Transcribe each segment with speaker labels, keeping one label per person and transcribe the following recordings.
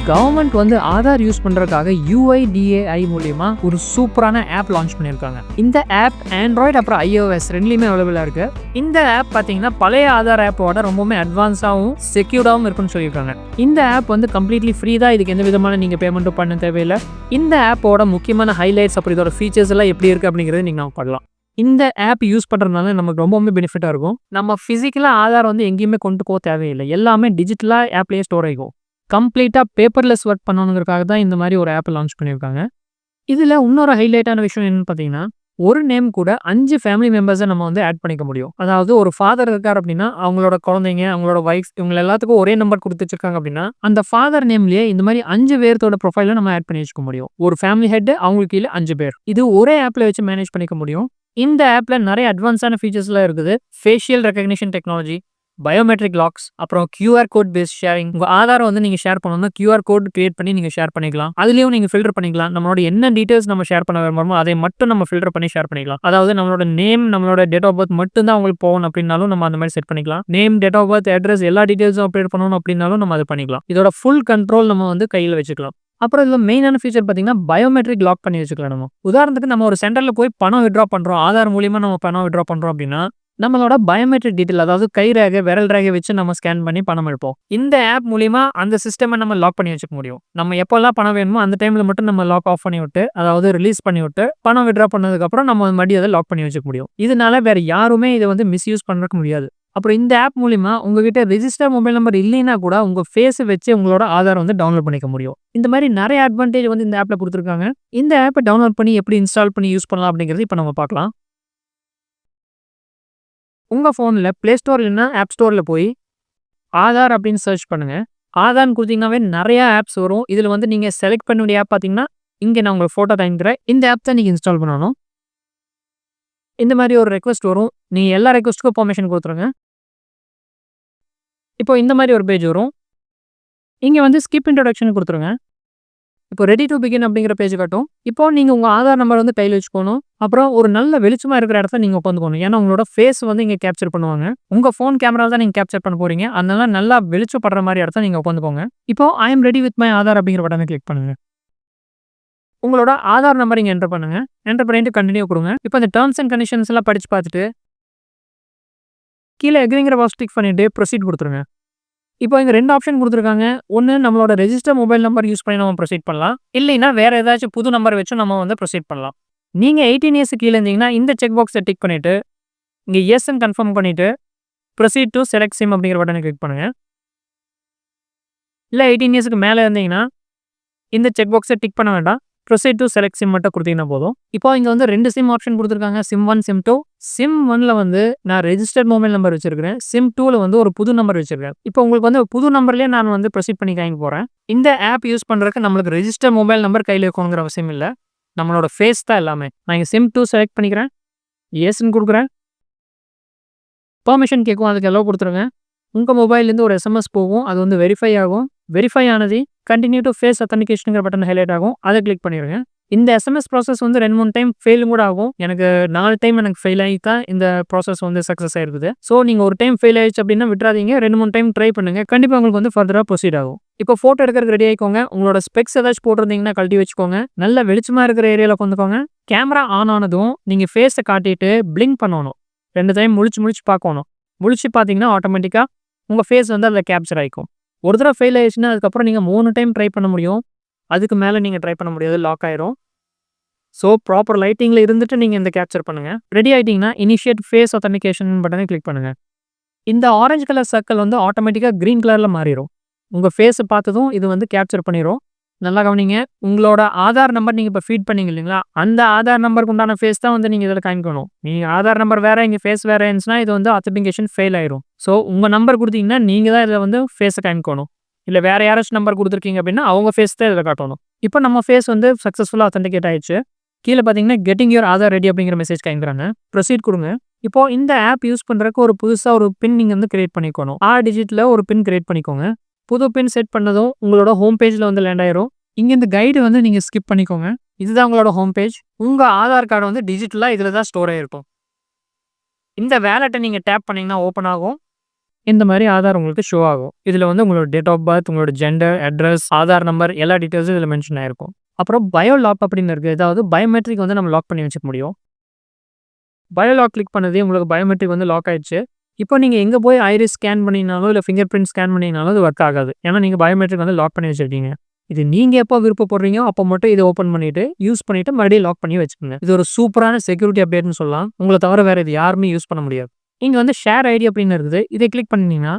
Speaker 1: Government வந்து Aadhaar use பண்றதுக்காக UIDAI மூலியமா ஒரு சூப்பரான ஆப் லான்ச் பண்ணியிருக்காங்க. இந்த ஆப் ஆண்ட்ராய்டு அப்புறம் iOS ரெண்டுலையுமே அவைலபிளா இருக்கு. இந்த ஆப் பார்த்தீங்கன்னா பழைய ஆதார் ஆப்போட ரொம்பவுமே அட்வான்ஸாகவும் செக்யூர்டாகவும் இருக்குன்னு சொல்லியிருக்காங்க. இந்த ஆப் வந்து கம்ப்ளீட்லி ஃப்ரீ தான். இதுக்கு எந்த விதமான நீங்கள் பேமெண்ட்டும் பண்ண தேவையில்லை. இந்த ஆப்போட முக்கியமான ஹைலைட்ஸ் அப்புறம் இதோட ஃபீச்சர்ஸ் எல்லாம் எப்படி இருக்குது அப்படிங்கிறது நீங்கள் பார்க்கலாம். இந்த ஆப் யூஸ் பண்ணுறதுனால நமக்கு ரொம்பவுமே பெனிஃபிட்டாக இருக்கும். நம்ம ஃபிசிக்கலாக ஆதார் வந்து எங்கேயுமே கொண்டு போக தேவையில்லை. எல்லாமே டிஜிட்டலாக ஆப்லேயே ஸ்டோர் ஆகிக்கும். கம்ப்ளீட்டாக பேப்பர்லெஸ் ஒர்க் பண்ணணுங்கிறதுக்காக தான் இந்த மாதிரி ஒரு ஆப் லான்ச் பண்ணியிருக்காங்க. இதில் இன்னொரு ஹைலைட்டான விஷயம் என்னன்னு பார்த்தீங்கன்னா, ஒரு நேம் கூட 5 ஃபேமிலி மெம்பர்ஸை நம்ம வந்து ஆட் பண்ணிக்க முடியும். அதாவது ஒரு ஃபாதர் இருக்கார் அப்படின்னா அவங்களோட குழந்தைங்க, அவங்களோட வைஃப் இவங்க எல்லாத்துக்கும் ஒரே நம்பர் கொடுத்து வச்சிருக்காங்க அப்படின்னா அந்த ஃபாதர் நேம்லேயே இந்த மாதிரி 5 பேர்த்தோட ப்ரொஃபைலை நம்ம ஆட் பண்ணி வச்சுக்க முடியும். ஒரு ஃபேமிலி ஹெட் அவங்களுக்கு கீழே 5 பேர். இது ஒரே ஆப்பில் வச்சு மேனேஜ் பண்ணிக்க முடியும். இந்த ஆப்பில் நிறைய அட்வான்ஸான ஃபீச்சர்ஸ்லாம் இருக்குது. Facial recognition technology, biometric locks, அப்புறம் QR கோட் பேஸ் ஷேரிங். உங்கள் ஆதாரை வந்து நீங்கள் ஷேர் பண்ணணும்னா QR கோட் கிரியேட் பண்ணி நீங்கள் ஷேர் பண்ணிக்கலாம். அதுலேயும் நீங்கள் ஃபில்டர் பண்ணிக்கலாம். நம்மளோட என்ன டீட்டெயில்ஸ் நம்ம ஷேர் பண்ண விரும்புறோமோ அதை மட்டும் நம்ம ஃபில்டர் பண்ணி ஷேர் பண்ணிக்கலாம். அதாவது நம்மளோட நேம், நம்மளோட டேட் ஆஃப் பர்த் மட்டும் தான் அவங்களுக்கு போகணும் அப்படின்னாலும் நம்ம அந்த மாதிரி செட் பண்ணிக்கலாம். Name, date of birth, address எல்லா டீட்டெயில்ஸும் அப்டேட் பண்ணணும் அப்படின்னாலும் நம்ம அதை பண்ணிக்கலாம். இதோட ஃபுல் கண்ட்ரோல் நம்ம வந்து கையில் வச்சுக்கலாம். அப்புறம் இதில் மெயினான ஃபீச்சர் பார்த்தீங்கன்னா பயோமெட்ரிக் லாக் பண்ணி வச்சுக்கலாம். நம்ம உதாரணத்துக்கு நம்ம ஒரு சென்டரில் போய் பணம் விட்ரா பண்ணுறோம், ஆதார் மூலியமாக நம்ம பணம் விட்ரா பண்ணுறோம் அப்படின்னா நம்மளோட பயோமெட்ரிக் டீட்டெயில், அதாவது கை ரேகை, விரல் ரேகை வச்சு நம்ம ஸ்கேன் பண்ணி பணம் எடுப்போம். இந்த ஆப் மூலியமா அந்த சிஸ்டமை நம்ம லாக் பண்ணி வச்சுக்க முடியும். நம்ம எப்போல்லாம் பணம் வேணுமோ அந்த டைம்ல மட்டும் நம்ம லாக் ஆஃப் பண்ணி விட்டு, அதாவது ரிலீஸ் பண்ணி விட்டு பணம் விட்ரா பண்ணதுக்கப்புறம் நம்ம மறுபடியும் அதை லாக் பண்ணி வச்சுக்க முடியும். இதனால வேற யாருமே இதை வந்து மிஸ்யூஸ் பண்ண முடியாது. அப்புறம் இந்த ஆப் மூலியமா உங்ககிட்ட ரெஜிஸ்டர் மொபைல் நம்பர் இல்லைன்னா கூட உங்க ஃபேஸை வச்சு உங்களோட ஆதார் வந்து டவுன்லோட் பண்ணிக்க முடியும். இந்த மாதிரி நிறைய அட்வான்டேஜ் வந்து இந்த ஆப்ல கொடுத்துருக்காங்க. இந்த ஆப்பை டவுன்லோட் பண்ணி எப்படி இன்ஸ்டால் பண்ணி யூஸ் பண்ணலாம் அப்படிங்கிறது இப்போ நம்ம பார்க்கலாம். உங்கள் ஃபோனில் ப்ளே ஸ்டோர் இல்லைன்னா ஆப் ஸ்டோரில் போய் ஆதார் அப்படின்னு சர்ச் பண்ணுங்கள். ஆதார்னு கொடுத்தீங்கன்னாவே நிறையா ஆப்ஸ் வரும். இதில் வந்து நீங்கள் செலக்ட் பண்ண வேண்டிய ஆப் பார்த்தீங்கன்னா இங்கே நான் உங்களுக்கு ஃபோட்டோ தந்துக்கிறேன். இந்த ஆப் தான் நீங்கள் இன்ஸ்டால் பண்ணணும். இந்த மாதிரி ஒரு ரெக்வஸ்ட் வரும். நீங்கள் எல்லா ரெக்வஸ்ட்டுக்கும் பெர்மிஷன் கொடுத்துருங்க. இப்போ இந்த மாதிரி ஒரு பேஜ் வரும். இங்கே வந்து ஸ்கிப் இன்ட்ரோடக்ஷன் கொடுத்துருங்க. இப்போ ரெடி டு பிகின் அப்படிங்கிற பேஜ் காட்டும். இப்போ நீங்கள் உங்கள் ஆதார் நம்பர் வந்து கையில் வச்சுக்கணும். அப்புறம் ஒரு நல்ல வெளிச்சமாக இருக்கிற இடத்துல நீங்கள் உட்காந்துக்கணும். ஏன்னா உங்களோட ஃபேஸ் வந்து இங்கே கேப்சர் பண்ணுவாங்க. உங்கள் ஃபோன் கேமரா தான் நீங்கள் கேப்சர் பண்ண போகிறீங்க. அதனால நல்லா வெளிச்சப்படுற மாதிரி இடத்துல நீங்கள் உட்காந்துக்கோங்க. இப்போ I am ready with my Aadhaar அப்படிங்கிற பட்டனை கிளிக் பண்ணுங்க. உங்களோட ஆதார் நம்பர் இங்கே என்டர் பண்ணுங்க. என்டர் பண்ணிட்டு கண்டினியூ கொடுங்க. இப்போ இந்த டேர்ம்ஸ் அண்ட் கண்டிஷன்ஸ் எல்லாம் படிச்சு பார்த்துட்டு கீழே எக்ரிங்கிற பாக்ஸ் டிக் பண்ணிட்டு ப்ரொசீட் கொடுத்துருங்க. இப்போ இங்கே 2 ஆப்ஷன் கொடுத்துருக்காங்க. ஒன்று நம்மளோட ரெஜிஸ்டர் மொபைல் நம்பர் யூஸ் பண்ணி நம்ம ப்ரொசீட் பண்ணலாம். இல்லைன்னா வேறு ஏதாச்சும் புது நம்பர் வச்சு நம்ம வந்து ப்ரொசீட் பண்ணலாம். நீங்கள் 18 இயர்ஸ் கீழே இருந்தீங்கன்னா இந்த செக் பாக்ஸை டிக் பண்ணிவிட்டு இங்கே எஸ்ன்னு கன்ஃபார்ம் பண்ணிவிட்டு ப்ரொசீட் டு செலக்ட் சிம் அப்படிங்கிற பட்டனை கிளிக் பண்ணுங்கள். இல்லை 18 இயர்ஸுக்கு மேலே இருந்தீங்கன்னா இந்த செக் பாக்ஸை டிக் பண்ண வேண்டாம். ப்ரொசீட் டு செலக்ட் சிம் மட்டும் கொடுத்தீங்கன்னா போதும். இப்போ இங்கே வந்து 2 சிம் ஆப்ஷன் கொடுத்துருக்காங்க. SIM 1, SIM 2. SIM 1ல் வந்து நான் ரெஜிஸ்டர்ட் மொபைல் நம்பர் வச்சிருக்கிறேன். SIM 2ல் வந்து ஒரு புது நம்பர் வச்சிருக்கேன். இப்போ உங்களுக்கு வந்து புது நம்பர்லேயே நான் வந்து ப்ரொசீட் பண்ணி காமிக்க போகிறேன். இந்த ஆப் யூஸ் பண்ணுறதுக்கு நம்மளுக்கு ரெஜிஸ்டர் மொபைல் நம்பர் கையில் இருக்கணுங்கிற அவசியம் இல்லை. நம்மளோட ஃபேஸ் தான் எல்லாமே. நான் இங்கே SIM 2 செலக்ட் பண்ணிக்கிறேன். எஸ்ன்னு கொடுக்குறேன். பெர்மிஷன் கேட்கும், அதுக்கு எல்லோ கொடுத்துருங்க. உங்கள் மொபைல்லேருந்து ஒரு SMS போகும். அது வந்து வெரிஃபை ஆகும். வெரிஃபை ஆனது கண்டினியூ டு ஃபேஸ் அத்தன்டிகேஷனுங்கிற பட்டன் ஹைலைட் ஆகும். அதை கிளிக் பண்ணிடுங்க. இந்த SMS ப்ராசஸ் வந்து 2-3 டைம் ஃபெயிலும் கூட ஆகும். எனக்கு 4 டைம் எனக்கு ஃபெயில் ஆகி தான் இந்த ப்ராசஸ் வந்து சக்ஸஸ் ஆயிருக்குது. ஸோ நீங்கள் ஒரு டைம் ஃபெயில் ஆயிடுச்சு அப்படின்னா விட்றாதீங்க. 2-3 டைம் ட்ரை பண்ணுங்க. கண்டிப்பாக உங்களுக்கு வந்து ஃபர்தராக ப்ரொசீட் ஆகும். இப்போ ஃபோட்டோ எடுக்கிறதுக்கு ரெடி ஆகிக்கோங்க. உங்களோட ஸ்பெக்ஸ் ஏதாச்சும் போட்டிருந்தீங்கன்னா கழட்டி வச்சுக்கோங்க. நல்ல வெளிச்சமாக இருக்கிற ஏரியாவில் கொண்டுக்கோங்க. கேமரா ஆன் ஆனதும் நீங்கள் ஃபேஸை காட்டிட்டு பிளிங்க் பண்ணணும். 2 டைம் முழிச்சு பார்க்கணும். முழிச்சு பார்த்தீங்கன்னா ஆட்டோமேட்டிக்காக உங்கள் ஃபேஸ் வந்து அதில் கேப்சர் ஆகிக்கும். ஒரு தடவை ஃபெயில் ஆயிடுச்சுன்னா அதுக்கப்புறம் நீங்கள் 3 டைம் ட்ரை பண்ண முடியும். அதுக்கு மேலே நீங்கள் ட்ரை பண்ண முடியாது, லாக் ஆயிரும். ஸோ ப்ராப்பர் லைட்டிங்கில் இருந்துட்டு நீங்கள் இந்த கேப்சர் பண்ணுங்கள். ரெடி ஆகிட்டிங்கன்னா இனிஷியேட் ஃபேஸ் அத்தன்டிகேஷன் பட்டனை கிளிக் பண்ணுங்கள். இந்த ஆரஞ்சு கலர் சர்க்கிள் வந்து ஆட்டோமேட்டிக்காக க்ரீன் கலரில் மாறிடும். உங்கள் ஃபேஸை பார்த்ததும் இது வந்து கேப்சர் பண்ணிடும். நல்லா கவனிங்க. உங்களோட ஆதார் நம்பர் நீங்கள் இப்போ ஃபீட் பண்ணீங்க இல்லைங்களா, அந்த ஆதார் நம்பருக்கு உண்டான ஃபேஸ் தான் வந்து நீங்கள் இதில் காமிக்கணும். நீங்கள் ஆதார் நம்பர் வேறு, இங்கே ஃபேஸ் வேறு இருந்துச்சுன்னா இது வந்து அத்தன்டிகேஷன் ஃபெயில் ஆயிரும். ஸோ உங்கள் நம்பர் கொடுத்தீங்கன்னா நீங்கள் தான் இதில் வந்து ஃபேஸை காமிக்கணும். இல்லை வேறு யாராச்சும் நம்பர் கொடுத்துருக்கீங்க அப்படின்னா அவங்க ஃபேஸ் தான் இதில் காட்டணும். இப்போ நம்ம ஃபேஸ் வந்து சக்ஸஸ்ஃபுல்லாக அத்தன்டிகேட் ஆயிடுச்சு. கீழே பார்த்தீங்கன்னா கெட்டிங் யுவர் ஆதார் ரெடி அப்படிங்கிற மெசேஜ் காமிக்கிறாங்க. ப்ரொசீட் கொடுங்க. இப்போ இந்த ஆப் யூஸ் பண்ணுறதுக்கு ஒரு புதுசாக ஒரு பின் நீங்கள் வந்து கிரியேட் பண்ணிக்கணும். 6 டிஜிட்டில் ஒரு பின் கிரியேட் பண்ணிக்கோங்க. புது பின் செட் பண்ணதும் உங்களோட ஹோம் பேஜில் வந்து லேண்ட் ஆயிரும். இங்கே இந்த கைடு வந்து நீங்கள் ஸ்கிப் பண்ணிக்கோங்க. இதுதான் உங்களோட ஹோம் பேஜ். உங்கள் ஆதார் கார்டு வந்து டிஜிட்டலாக இதில் தான் ஸ்டோர் ஆகிருக்கும். இந்த வேலெட்டை நீங்கள் டேப் பண்ணிங்கன்னா ஓப்பன் ஆகும். இந்த மாதிரி ஆதார் உங்களுக்கு ஷோ ஆகும். இதில் வந்து உங்களோட டேட் ஆஃப் பர்த், உங்களோட ஜெண்டர், அட்ரஸ், ஆதார் நம்பர் எல்லா டீட்டெயில்ஸும் இதில் மென்ஷன் ஆயிருக்கும். அப்புறம் பயோ லாக் அப்படின்னு இருக்குது. அதாவது பயோமெட்ரிக் வந்து நம்ம லாக் பண்ணி வச்சுக்க முடியும். பயோ லாக் கிளிக் பண்ணதே உங்களுக்கு பயோமெட்ரிக் வந்து லாக் ஆயிடுச்சு. இப்போ நீங்கள் எங்கே போய் ஐரிஸ் ஸ்கேன் பண்ணிங்கனாலோ இல்லை ஃபிங்கர் பிரிண்ட் ஸ்கேன் பண்ணிங்கனாலும் அது ஒர்க் ஆகாது. ஏன்னா நீங்கள் பயோமெட்ரிக் வந்து லாக் பண்ணி வச்சுருக்கீங்க. இது நீங்கள் எப்போ விருப்பப்படுறீங்களோ அப்போ மட்டும் இதை ஓப்பன் பண்ணிவிட்டு யூஸ் பண்ணிவிட்டு மறுபடியும் லாக் பண்ணி வச்சுக்கோங்க. இது ஒரு சூப்பரான செக்யூரிட்டி அப்டேட்னு சொல்லலாம். உங்களை தவிர வேறு இது யாருமே யூஸ் பண்ண முடியாது. இங்கே வந்து ஷேர் ஐடி அப்படின்னு இருக்குது. இதை கிளிக் பண்ணிங்கன்னா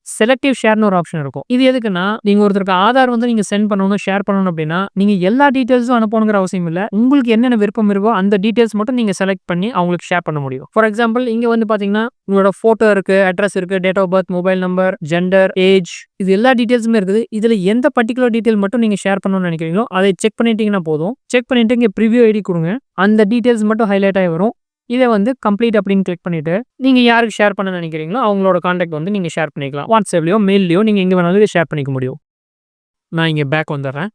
Speaker 1: செலக்டிவ் ஷேர்னு ஒரு ஆப்ஷன் இருக்கும். இது எதுக்குன்னா, நீங்க ஒருத்தருக்கு ஆதார் வந்து நீங்க சென்ட் பண்ணணும், ஷேர் பண்ணணும் அப்படின்னா, நீங்க எல்லா டீடைல்ஸும் அனுப்பணுங்கிற அவசியம் இல்ல. உங்களுக்கு என்னென்ன விருப்பம் இருக்கோ அந்த டீடைல்ஸ் மட்டும் நீங்க செலக்ட் பண்ணி அவங்களுக்கு ஷேர் பண்ண முடியும். ஃபார் எக்ஸாம்பிள் இங்க வந்து பாத்தீங்கன்னா, உங்களோட போட்டோ இருக்கு, அட்ரஸ் இருக்கு, date of birth, mobile number, gender, age இது எல்லா டீடைல்ஸுமே இருக்குது. இதுல எந்த பர்டிகுலர் டீடைல் மட்டும் நீங்க ஷேர் பண்ணணும்னு நினைக்கிறீங்களோ அதை செக் பண்ணிட்டீங்கன்னா போதும். செக் பண்ணிட்டு இங்க ப்ரிவ்யூ ஐடி கொடுங்க. அந்த டீடைல்ஸ் மட்டும் ஹைலைட் ஆகி வரும். இதை வந்து கம்ப்ளீட் அப்படின்னு கிளிக் பண்ணிட்டு நீங்க யாருக்கு ஷேர் பண்ண நினைக்கிறீங்களோ அவங்களோட கான்டாக்ட் வந்து நீங்க ஷேர் பண்ணிக்கலாம். வாட்ஸ்அப்லயோ மெயிலையோ நீங்க எங்க வேணாலும் ஷேர் பண்ணிக்க முடியும். நான் இங்க பேக் வந்துடுறேன்.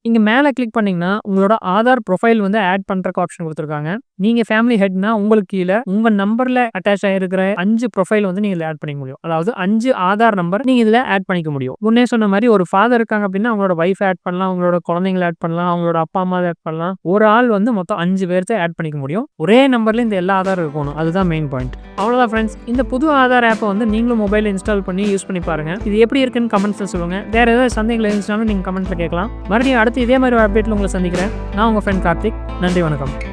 Speaker 1: இங்க மேலே கிளிக் பண்ணீங்கன்னா உங்களோட ஆதார் ப்ரொஃபைல் வந்து ஆட் பண்றதுக்கு ஆப்ஷன் கொடுத்துருக்காங்க. நீங்க ஃபேமிலி ஹெட்னா உங்களுக்கு கீழே உங்க நம்பர்ல அட்டாச் ஆகிருக்கிற 5 ப்ரொஃபைல் வந்து நீங்க ஆட் பண்ணிக்க முடியும். அதாவது 5 ஆதார் நம்பர் நீங்க இதுல ஆட் பண்ணிக்க முடியும். முன்னே சொன்ன மாதிரி ஒரு ஃபாதர் இருக்காங்க அப்படின்னா அவங்களோட வைஃப் ஆட் பண்ணலாம், அவங்களோட குழந்தைங்களை ஆட் பண்ணலாம், அவங்களோட அப்பா அம்மா ஆட் பண்ணலாம். ஒரு ஆள் வந்து மொத்தம் 5 பேர்த்த ஆட் பண்ணிக்க முடியும். ஒரே நம்பர்ல இந்த எல்லா ஆதார் இருக்கணும். அதுதான் மெயின் பாயிண்ட். அவ்வளவுதான் ஃப்ரெண்ட்ஸ். இந்த புது ஆதார் ஆப்பை வந்து நீங்களும் மொபைல் இன்ஸ்டால் பண்ணி யூஸ் பண்ணி பாருங்க. இது எப்படி இருக்குன்னு கமெண்ட்ஸ்ல சொல்லுங்க. வேற ஏதாவது சந்தேகங்கள் இருந்துச்சுனாலும் நீங்க கமெண்ட்ல கேட்கலாம். மறுபடியும் அடுத்து இதே மாதிரி ஒரு அப்டேட்ல உங்களை சந்திக்கிறேன். நான் உங்க ஃப்ரெண்ட் கார்த்திக். நன்றி, வணக்கம்.